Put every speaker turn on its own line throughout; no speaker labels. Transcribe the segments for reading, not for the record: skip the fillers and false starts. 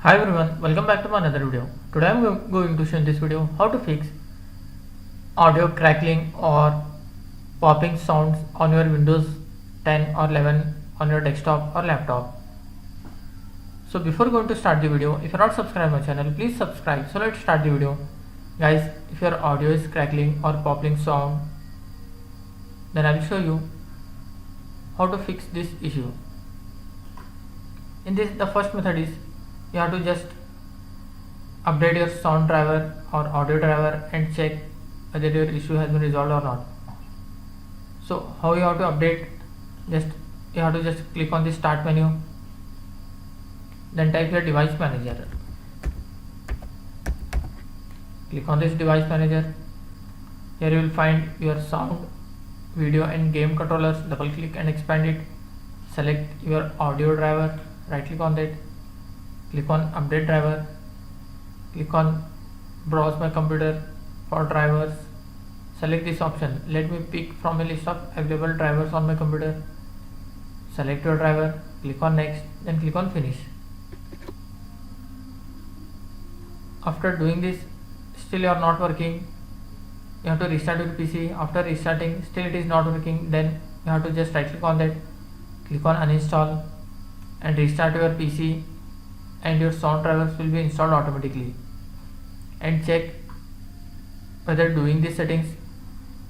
Hi everyone, welcome back to another video. Today I am going to show in this video how to fix audio crackling or popping sounds on your Windows 10 or 11 on your desktop or laptop. So before going to start the video, if you are not subscribed to my channel, please subscribe. So let's start the video. Guys, if your audio is crackling or popping sound, then I will show you how to fix this issue. In this, the first method is you have to just update your sound driver or audio driver and check whether your issue has been resolved or not. So how you have to update? You have to just click on the start menu, then type your device manager. Click on this device manager. Here you will find your sound, video and game controllers. Double click and expand it. Select your audio driver, right click on that. Click on update driver, click on browse my computer for drivers, select this option. Let me pick from a list of available drivers on my computer. Select your driver, click on next, then click on finish. After doing this, still you are not working, you have to restart your PC. After restarting, still it is not working, then you have to just right click on that, click on uninstall and restart your PC, and your sound drivers will be installed automatically. And check whether doing these settings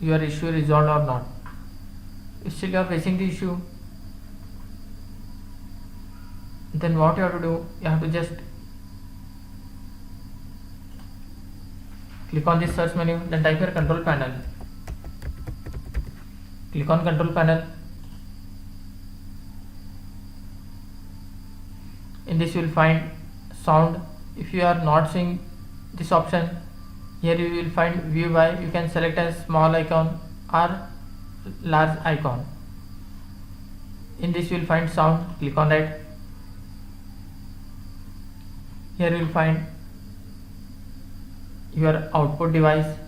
your issue resolved or not. If still you are facing the issue, then what you have to do, you have to just click on this search menu, then type your control panel. Click on control panel. In this you will find sound. If you are not seeing this option, here you will find view by. You can select a small icon or large icon. In this you will find sound, click on that. Here you will find your output device.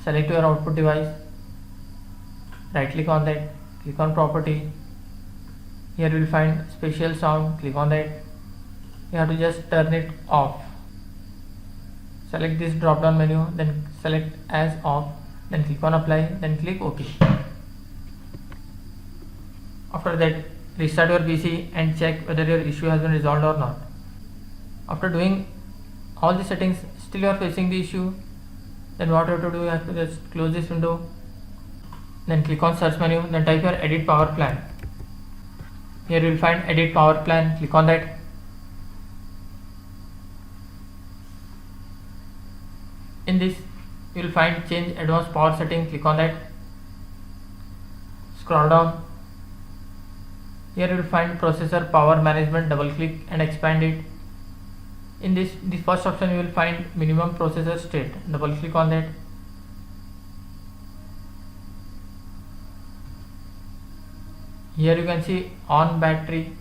Select your output device, right click on that, click on property. Here you will find special sound, click on that. You have to just turn it off. Select this drop down menu, then select as off, then click on apply, then click OK. After that, restart your PC and check whether your issue has been resolved or not. After doing all the settings, still you are facing the issue, then what you have to do, you have to just close this window, then click on search menu, then type your edit power plan. Here you will find edit power plan, click on that. In this you will find change advanced power setting, click on that. Scroll down. Here you will find processor power management, double click and expand it. In this, the first option you will find minimum processor state, double click on that. Here you can see on battery,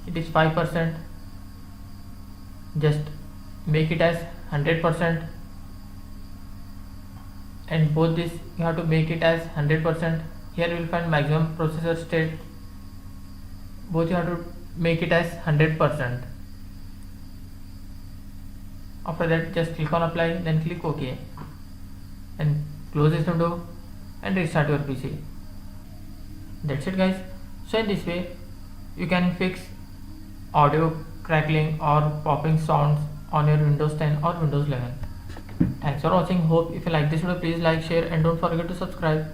it is 5%. Just make it as 100%, and both this you have to make it as 100%. Here you will find maximum processor state, both you have to make it as 100%. After that, just click on apply, then click OK and close this window and restart your PC. That's it guys. So in this way you can fix audio crackling or popping sounds on your Windows 10 or Windows 11. Thanks for watching. Hope if you like this video, please like, share and don't forget to subscribe.